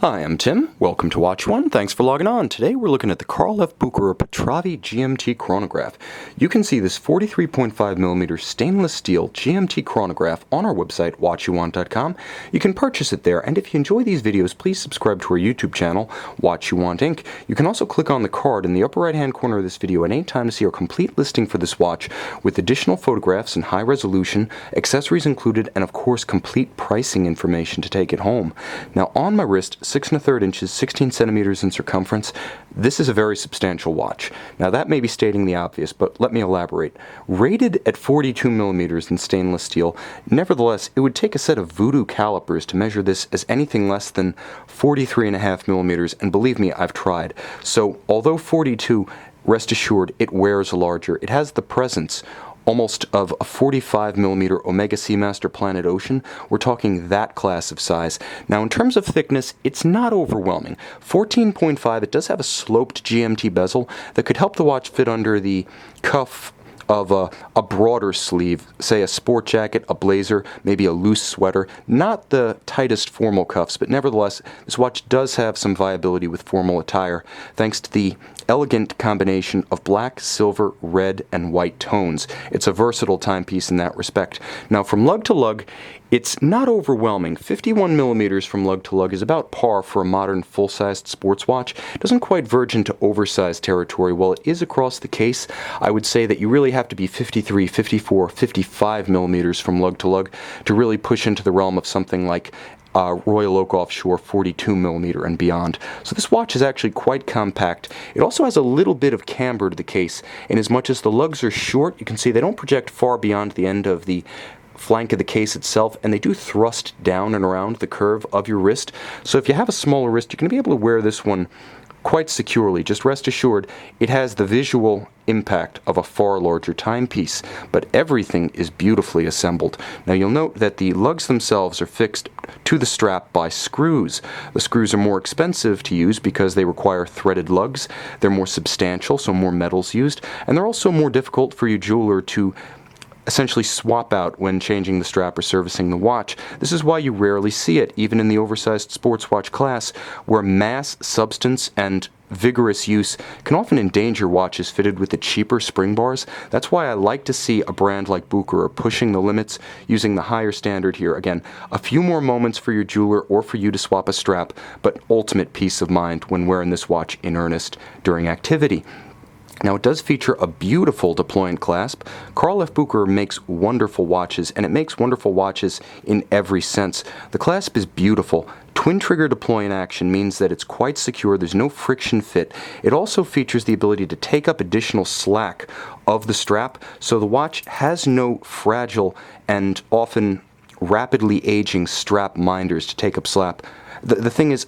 Hi, I'm Tim. Welcome to Watch One. Thanks for logging on. Today we're looking at the Carl F. Bucherer Patravi GMT chronograph. You can see this 43.5mm stainless steel GMT chronograph on our website, watchyouwant.com. You can purchase it there, and if you enjoy these videos, please subscribe to our YouTube channel, Watch You Want Inc. You can also click on the card in the upper right-hand corner of this video at any time to see our complete listing for this watch with additional photographs in high resolution, accessories included, and of course complete pricing information to take it home. Now on my wrist, 6 1/3 inches, 16 centimeters in circumference. This is a very substantial watch. Now that may be stating the obvious, but let me elaborate. Rated at 42mm in stainless steel, nevertheless, it would take a set of voodoo calipers to measure this as anything less than 43.5mm, and believe me, I've tried. So although 42, rest assured, it wears larger. It has the presence almost of a 45mm Omega Seamaster Planet Ocean. We're talking that class of size. Now in terms of thickness, it's not overwhelming. 14.5, it does have a sloped GMT bezel that could help the watch fit under the cuff of a broader sleeve, say a sport jacket, a blazer, maybe a loose sweater. Not the tightest formal cuffs, but nevertheless, this watch does have some viability with formal attire, thanks to the elegant combination of black, silver, red, and white tones. It's a versatile timepiece in that respect. Now from lug to lug, it's not overwhelming. 51mm from lug to lug is about par for a modern full-sized sports watch. It doesn't quite verge into oversized territory. While it is across the case, I would say that you really have to be 53, 54, 55mm from lug to lug to really push into the realm of something like Royal Oak Offshore 42mm and beyond. So this watch is actually quite compact. It also has a little bit of camber to the case, and as much as the lugs are short, you can see they don't project far beyond the end of the flank of the case itself, and they do thrust down and around the curve of your wrist. So if you have a smaller wrist, you're going to be able to wear this one quite securely. Just rest assured, it has the visual impact of a far larger timepiece, but everything is beautifully assembled. Now you'll note that the lugs themselves are fixed to the strap by screws. The screws are more expensive to use because they require threaded lugs. They're more substantial, so more metal's used, and they're also more difficult for your jeweler to essentially swap out when changing the strap or servicing the watch. This is why you rarely see it, even in the oversized sports watch class, where mass, substance, and vigorous use can often endanger watches fitted with the cheaper spring bars. That's why I like to see a brand like Bucherer pushing the limits, using the higher standard here. Again, a few more moments for your jeweler or for you to swap a strap, but ultimate peace of mind when wearing this watch in earnest during activity. Now it does feature a beautiful deployant clasp. Carl F. Bucherer makes wonderful watches, and it makes wonderful watches in every sense. The clasp is beautiful. Twin trigger deployant action means that it's quite secure, there's no friction fit. It also features the ability to take up additional slack of the strap, so the watch has no fragile and often rapidly aging strap minders to take up slack. The thing is,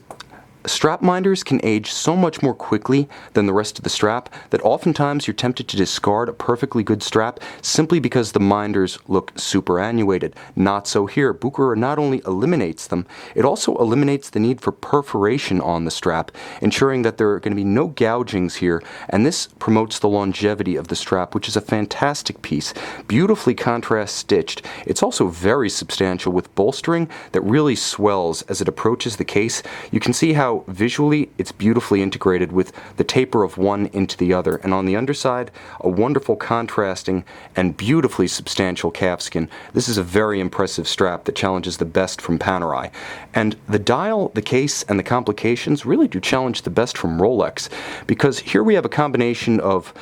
strap minders can age so much more quickly than the rest of the strap that oftentimes you're tempted to discard a perfectly good strap simply because the minders look superannuated. Not so here. Bucherer not only eliminates them, it also eliminates the need for perforation on the strap, ensuring that there are going to be no gougings here, and this promotes the longevity of the strap, which is a fantastic piece. Beautifully contrast stitched. It's also very substantial with bolstering that really swells as it approaches the case. You can see how visually it's beautifully integrated with the taper of one into the other, and on the underside a wonderful contrasting and beautifully substantial calfskin. This is a very impressive strap that challenges the best from Panerai, and the dial, the case, and the complications really do challenge the best from Rolex, because here we have a combination of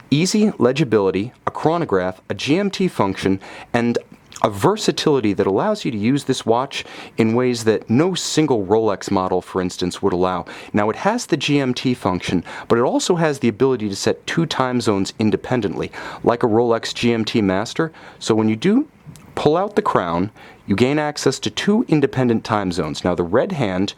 easy legibility, a chronograph, a GMT function, and a versatility that allows you to use this watch in ways that no single Rolex model, for instance, would allow. Now, it has the GMT function, but it also has the ability to set 2 time zones independently, like a Rolex GMT-Master. So when you do pull out the crown, you gain access to 2 independent time zones. Now, the red hand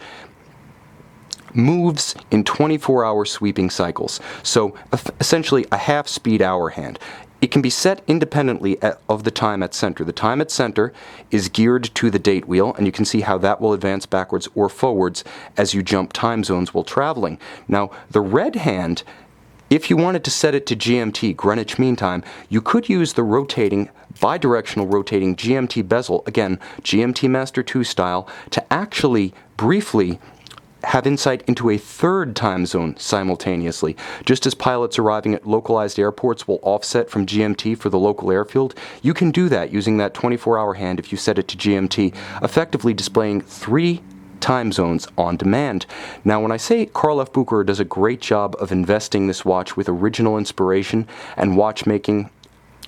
moves in 24-hour sweeping cycles, so essentially a half-speed hour hand. It can be set independently of the time at center. The time at center is geared to the date wheel, and you can see how that will advance backwards or forwards as you jump time zones while traveling. Now, the red hand, if you wanted to set it to GMT, Greenwich Mean Time, you could use the rotating, bi-directional rotating GMT bezel, again, GMT-Master 2 style, to actually briefly have insight into a third time zone simultaneously. Just as pilots arriving at localized airports will offset from GMT for the local airfield, you can do that using that 24-hour hand if you set it to GMT, effectively displaying 3 time zones on demand. Now, when I say Carl F. Bucherer does a great job of investing this watch with original inspiration and watchmaking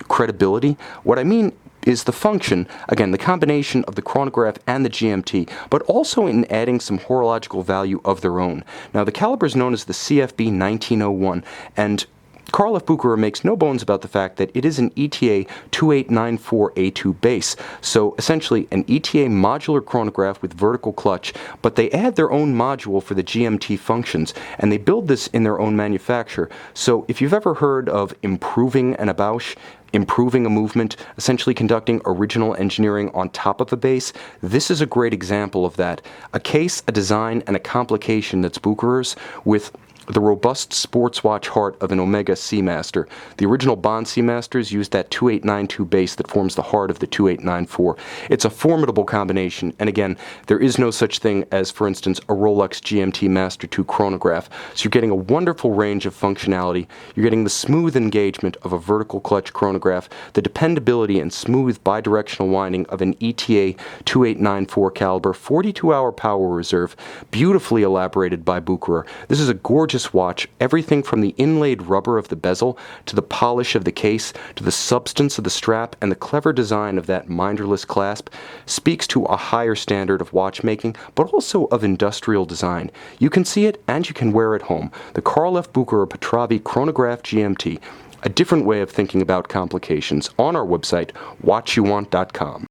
credibility, what I mean is the function, again, the combination of the chronograph and the GMT, but also in adding some horological value of their own. Now, the caliber is known as the CFB 1901, and Carl F. Bucherer makes no bones about the fact that it is an ETA 2894A2 base, so essentially an ETA modular chronograph with vertical clutch, but they add their own module for the GMT functions, and they build this in their own manufacture. So if you've ever heard of improving an Abausch, improving a movement, essentially conducting original engineering on top of a base, this is a great example of that. A case, a design, and a complication that's Bucherer's with the robust sports watch heart of an Omega Seamaster. The original Bond Seamasters used that 2892 base that forms the heart of the 2894. It's a formidable combination, and again, there is no such thing as, for instance, a Rolex GMT-Master 2 chronograph. So you're getting a wonderful range of functionality. You're getting the smooth engagement of a vertical clutch chronograph, the dependability and smooth bi-directional winding of an ETA 2894 caliber, 42-hour power reserve, beautifully elaborated by Bucherer. This is a gorgeous watch. Everything from the inlaid rubber of the bezel to the polish of the case to the substance of the strap and the clever design of that minderless clasp speaks to a higher standard of watchmaking, but also of industrial design. You can see it and you can wear it home. The Carl F. Bucherer Patravi Chronograph GMT, a different way of thinking about complications, on our website, watchyouwant.com.